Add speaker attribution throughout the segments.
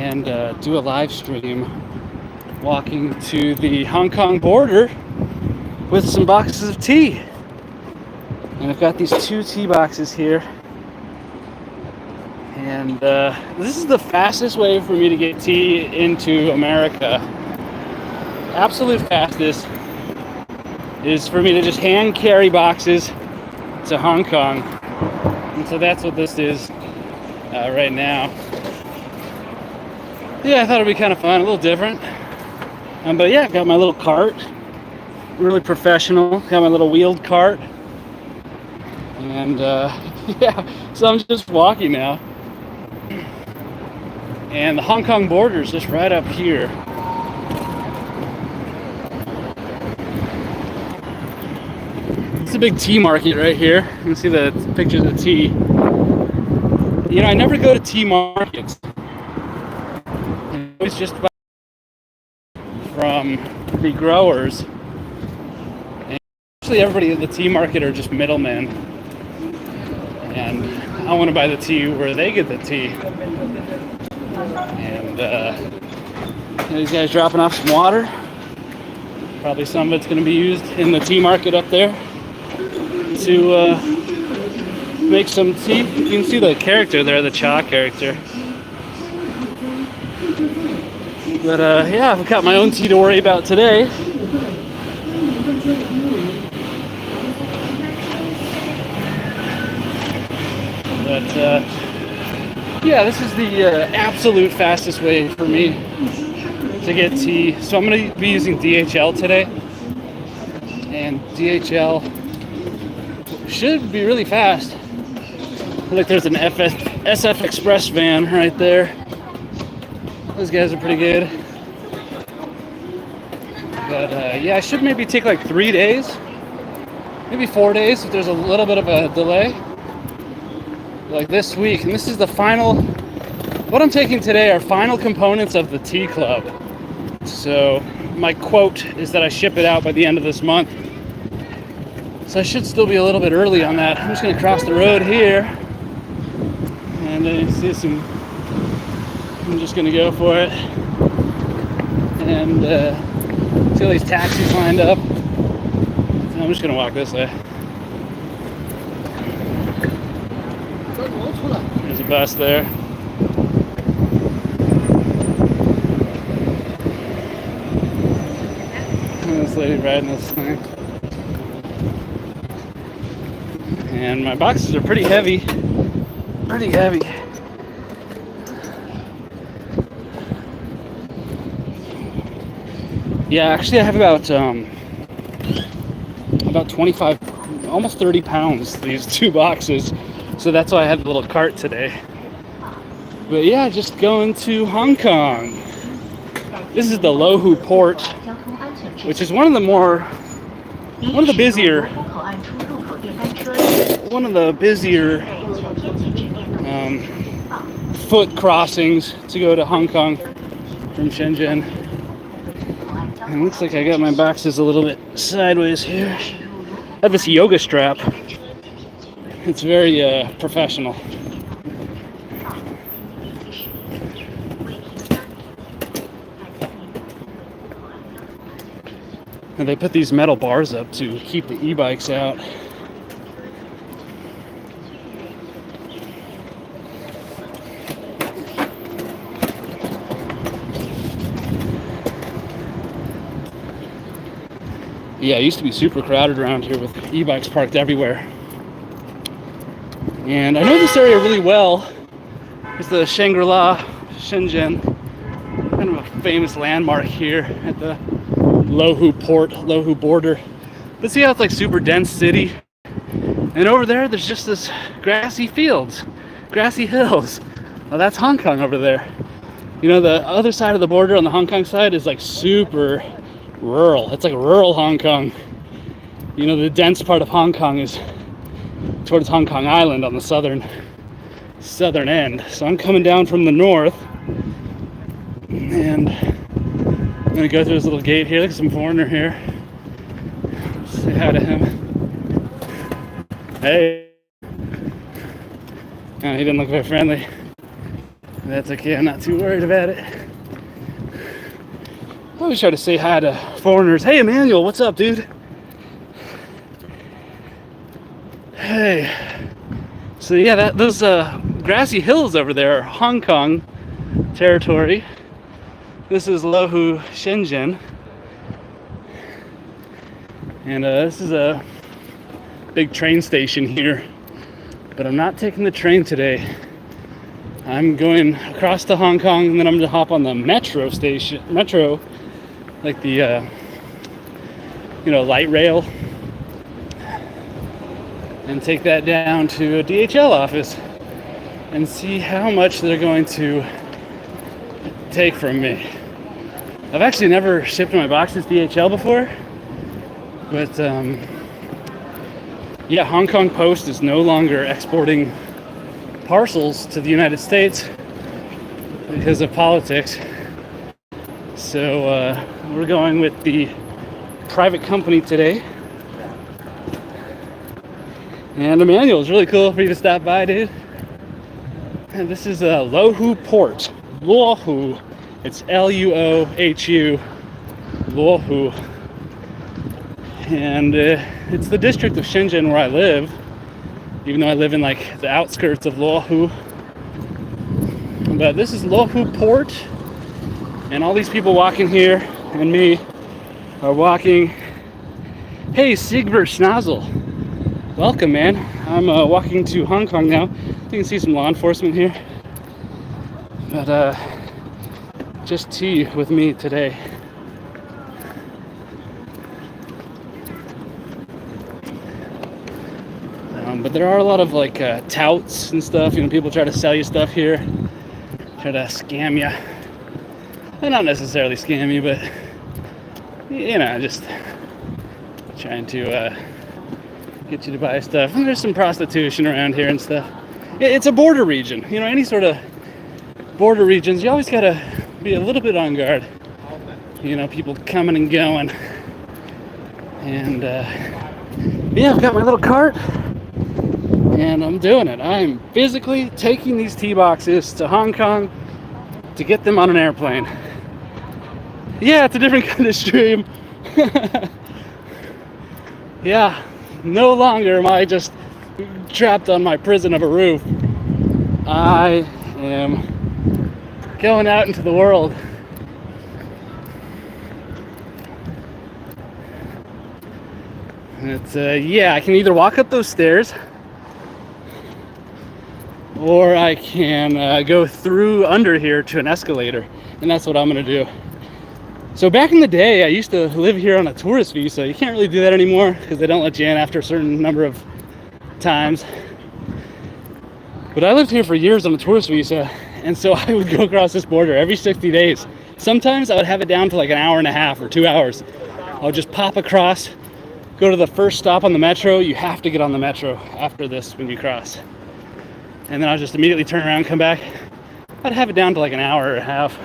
Speaker 1: and do a live stream walking to the Hong Kong border with some boxes of tea. And I've got these 2 tea boxes here. And this is the fastest way for me to get tea into America. Absolute fastest is for me to just hand carry boxes to Hong Kong. And so that's what this is right now. Yeah, I thought it'd be kind of fun, a little different. But yeah, I've got my little cart, really professional. Got my little wheeled cart. And yeah, so I'm just walking now. And the Hong Kong border is just right up here. It's a big tea market right here. You can see the pictures of tea. You know, I never go to tea markets. It's just from the growers. And actually everybody at the tea market are just middlemen. And I want to buy the tea where they get the tea. And these guys dropping off some water. Probably some of it's going to be used in the tea market up there to make some tea. You can see the character there, the cha character. But yeah, I've got my own tea to worry about today. But yeah, this is the absolute fastest way for me to get tea. So I'm going to be using DHL today. And DHL should be really fast. Look, there's an SF Express van right there. Those guys are pretty good. But yeah, it should maybe take like 3 days. Maybe 4 days if there's a little bit of a delay. Like this week. And this is the final, what I'm taking today are final components of the tea club. So my quote is that I ship it out by the end of this month. So I should still be a little bit early on that. I'm just going to cross the road here. And then you see some, I'm just going to go for it. And see all these taxis lined up. So I'm just going to walk this way. There's a bus there. And this lady riding this thing. And my boxes are pretty heavy. Pretty heavy. Yeah, actually I have about 25, almost 30 pounds, these 2 boxes. So that's why I had the little cart today. But yeah, just going to Hong Kong. This is the Lohu Port, which is one of the busier foot crossings to go to Hong Kong from Shenzhen. And it looks like I got my boxes a little bit sideways here. I have this yoga strap. It's very professional. And they put these metal bars up to keep the e-bikes out. Yeah, it used to be super crowded around here with e-bikes parked everywhere. And I know this area really well. It's the Shangri-La, Shenzhen, kind of a famous landmark here at the Lohu Port, Lohu border. But see how it's like super dense city? And over there's just this grassy fields, grassy hills. Well, that's Hong Kong over there. You know, the other side of the border on the Hong Kong side is like super rural. It's like rural Hong Kong. You know, the dense part of Hong Kong is towards Hong Kong Island on the southern end. So I'm coming down from the north, and I'm gonna go through this little gate here. Look at some foreigner here. Say hi to him. Hey. Oh, he didn't look very friendly. That's okay, I'm not too worried about it. I always try to say hi to foreigners. Hey, Emmanuel, what's up, dude? Hey. So yeah, those grassy hills over there are Hong Kong territory. This is Lohu Shenzhen. And this is a big train station here. But I'm not taking the train today. I'm going across to Hong Kong, and then I'm gonna hop on the metro station, like the light rail, and take that down to a DHL office and see how much they're going to take from me. I've actually never shipped my boxes DHL before, but yeah, Hong Kong Post is no longer exporting parcels to the United States because of politics. So we're going with the private company today. And Emmanuel, it's really cool for you to stop by, dude. And this is Lohu Port. Lohu. It's Luohu. Lohu. And it's the district of Shenzhen where I live, even though I live in like the outskirts of Lohu. But this is Lohu Port, and all these people walking here and me are walking. Hey, Siegbert Schnazel, welcome, man. I'm walking to Hong Kong now. You can see some law enforcement here, but just tea with me today. But there are a lot of like touts and stuff. People try to sell you stuff here, try to scam you. They're not necessarily scam you, but just trying to get you to buy stuff. And there's some prostitution around here and stuff. It's a border region. Any sort of border regions, you always gotta be a little bit on guard. People coming and going. And yeah, I've got my little cart. And I'm doing it. I'm physically taking these tea boxes to Hong Kong to get them on an airplane. Yeah, it's a different kind of stream. Yeah, no longer am I just trapped on my prison of a roof. I am going out into the world. It's yeah, I can either walk up those stairs, or I can go through under here to an escalator, and that's what I'm gonna do. So back in the day, I used to live here on a tourist visa. You can't really do that anymore because they don't let you in after a certain number of times. But I lived here for years on a tourist visa, and so I would go across this border every 60 days. Sometimes I would have it down to like an hour and a half or 2 hours. I would just pop across, go to the first stop on the metro. You have to get on the metro after this when you cross. And then I'll just immediately turn around and come back. I'd have it down to like an hour and a half.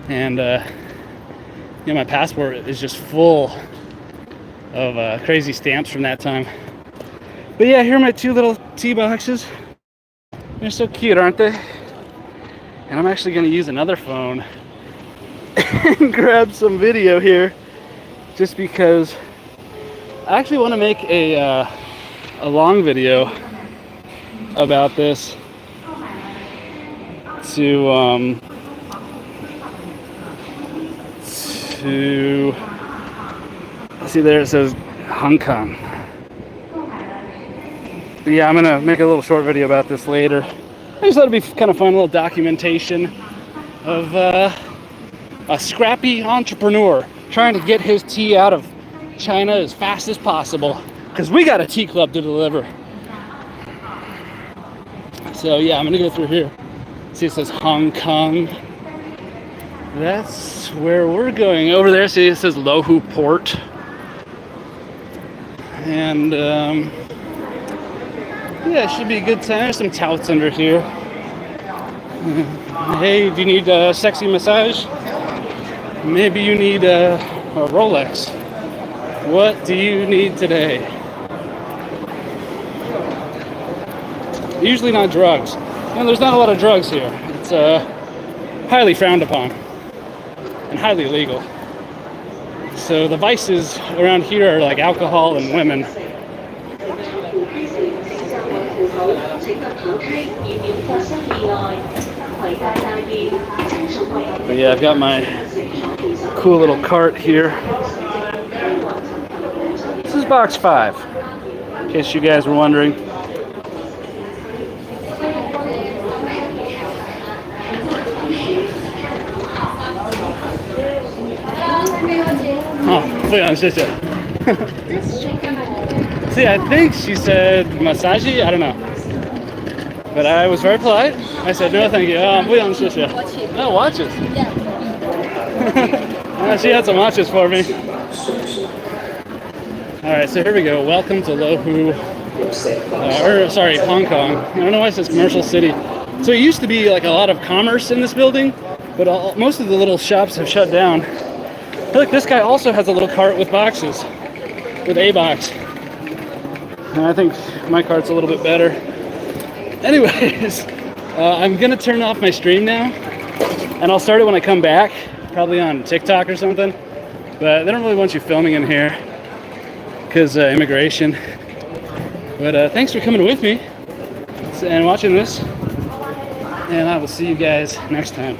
Speaker 1: And my passport is just full of crazy stamps from that time. But yeah, here are my two little tea boxes. They're so cute, aren't they? And I'm actually going to use another phone and grab some video here, just because I actually want to make a long video about this to see, there it says Hong Kong. But yeah, I'm gonna make a little short video about this later. I just thought it'd be kind of fun, a little documentation of a scrappy entrepreneur trying to get his tea out of China as fast as possible, because we got a tea club to deliver. So yeah, I'm gonna go through here. See, it says Hong Kong. That's where we're going. Over there, see, it says Lohu Port. And yeah, it should be a good time. There's some touts under here. Hey, do you need a sexy massage? Maybe you need a Rolex. What do you need today? Usually not drugs. There's not a lot of drugs here. It's highly frowned upon and highly illegal. So the vices around here are like alcohol and women. But yeah, I've got my cool little cart here. This is box 5, in case you guys were wondering. Oh, 非常谢谢. See, I think she said massage, I don't know. But I was very polite. I said, no, thank you. Oh, 非常谢谢. No, watches. She had some watches for me. Alright, so here we go. Welcome to Lohu, Hong Kong. I don't know why it says commercial city. So it used to be like a lot of commerce in this building, but most of the little shops have shut down. Look, this guy also has a little cart with boxes, with a box. And I think my cart's a little bit better. Anyways, I'm gonna turn off my stream now, and I'll start it when I come back, probably on TikTok or something. But they don't really want you filming in here, because immigration. But thanks for coming with me and watching this, and I will see you guys next time.